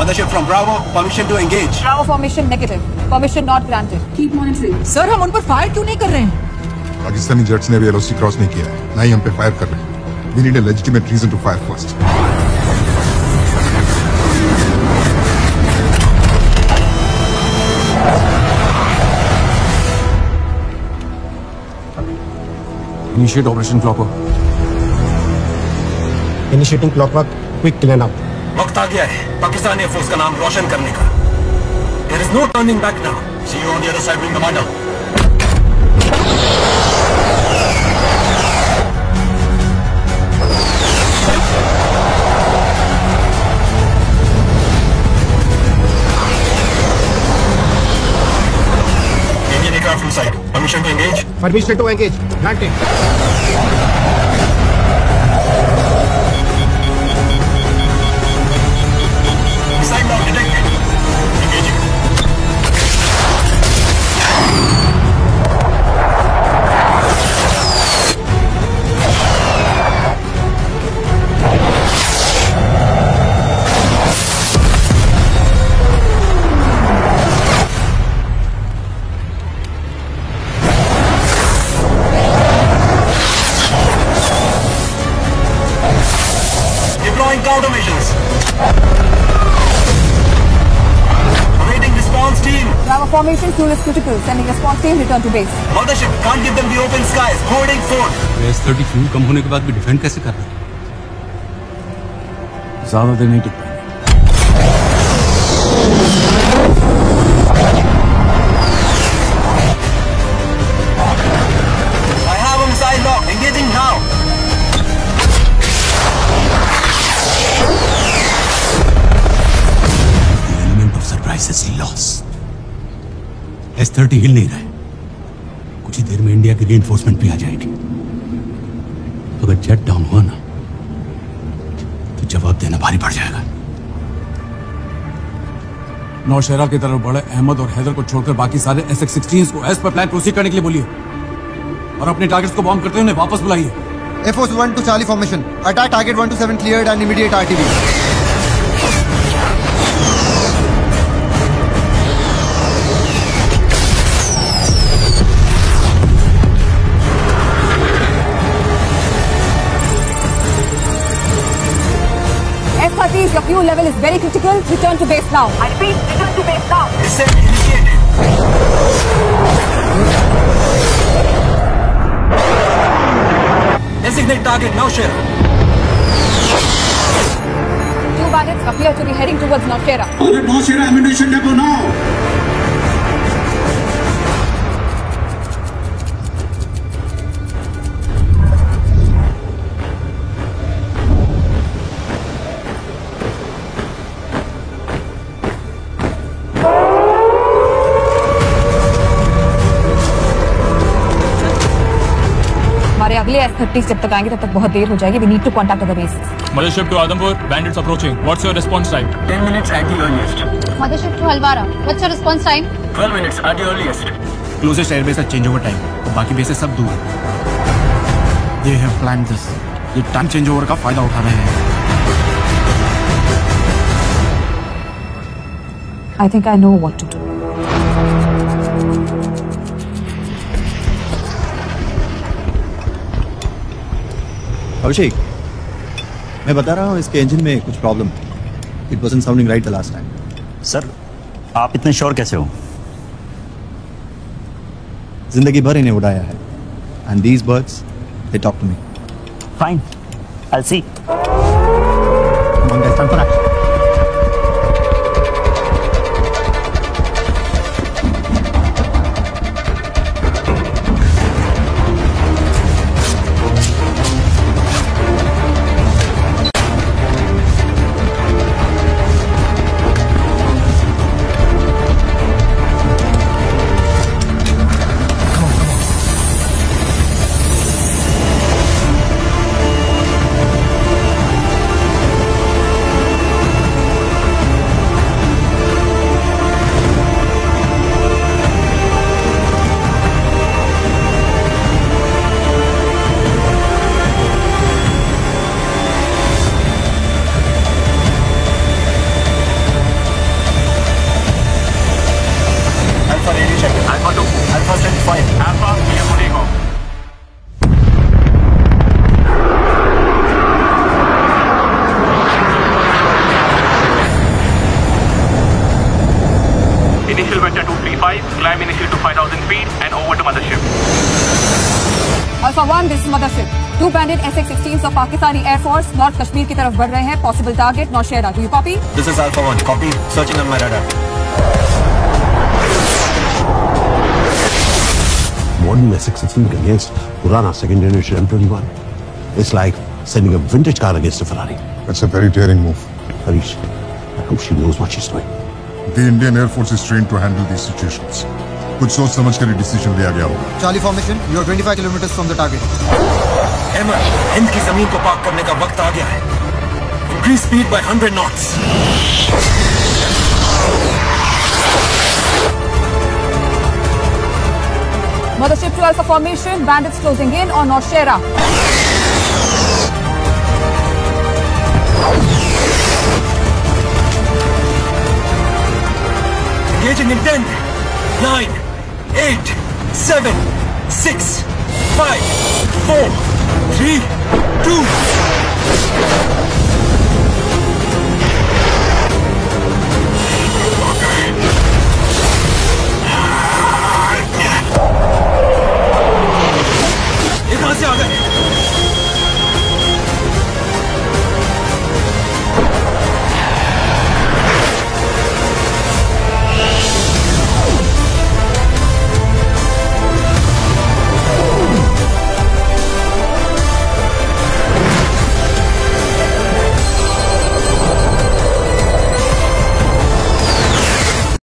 Mothership from Bravo, permission to engage. Bravo formation negative. Permission not granted. Keep monitoring. Sir हम उन पर fire क्यों नहीं कर रहे हैं? पाकिस्तानी जेट्स ने भी LOC क्रॉस नहीं किया है, ना ही हम पे फायर कर रहे हैं. We need a legitimate reason to fire first. Initiate operation clockwork. Initiating clockwork. Quick clean up. वक्त आ गया है पाकिस्तानी फोर्स का नाम रोशन करने का. There is no turning back now. See you on the other side, wing commander. Indian aircraft inside. Permission to engage. Permission to engage. Granted. Missile lock detected. Engaging. Deploying countermeasures. Awaiting response team. Bravo formation fuel is critical. Sending response team return to base. Mothership can't give them the open skies. Holding fort. S-30 fuel कम होने के बाद भी defend कैसे कर रहे हैं? ज्यादा देर नहीं टिक पाएंगे. I have a missile lock. Engaging now. Element of surprise is lost. S-30 हिल नहीं रहा है. कुछ ही देर में इंडिया की रीइंफोर्समेंट भी आ जाएगी. अगर जेट डाउन हुआ ना तो जवाब देना भारी पड़ जाएगा. नौशहरा की तरफ बढ़े अहमद और हैदर को छोड़कर बाकी सारे SX-16s को एज पर प्लान प्रोसीड करने के लिए बोलिए और अपने टारगेट्स को बॉम्ब करते हुए उन्हें वापस बुलाइए. Air Force 1 to Charlie formation. Attack target 127 cleared and immediate RTB. F-30s, your fuel level is very critical. Return to base now. I repeat, return to base now. Descent initiated. Designate target Nowshera. Two bandits appear to be heading towards Nowshera. Target Nowshera ammunition depot now. हमारे अगले S-30 जब तक आएंगे तब तक बहुत देर हो जाएगी. We need to contact the base. Mothership to Adhampur, bandits approaching. What's your response time? 10 minutes at the earliest. Mothership to Halwara. What's your response time? 12 minutes at the earliest. Closest airbase है change over time. बाकी bases सब दूर है. They have planned this. ये time change over का फायदा उठा रहे हैं. I think I know what to do. अभिषेक, मैं बता रहा हूँ इसके इंजन में कुछ problem. It wasn't sounding right the last time. Sir, आप इतने श्योर कैसे हो? जिंदगी भर इन्हें उड़ाया है. And these birds they talk to me. Fine, I will see. Come on, guys, time for action. mothership. Two bandit SX-16s of Pakistani Air Force North Kashmir की तरफ बढ़ रहे हैं. Possible target Nौशेरा. Do you copy? This is Alpha 1. Copy. Searching on my radar. Modern SX-16 against Purana second generation M21. It's like sending a vintage car against a Ferrari. That's a very daring move. Harish, I hope she knows what she's doing. The Indian Air Force is trained to handle these situations. कुछ सोच समझ कर decision लिया गया होगा. Charlie formation, you are 25 kilometers from the target. Emma, Hind की जमीन को पाक करने का वक्त आ गया है. Increase speed by 100 knots. Mothership to Alpha formation. Bandits closing in on Nौशेरा. Engaging in 10, 9, 8, 7, 6, 5, 4, 3, 2.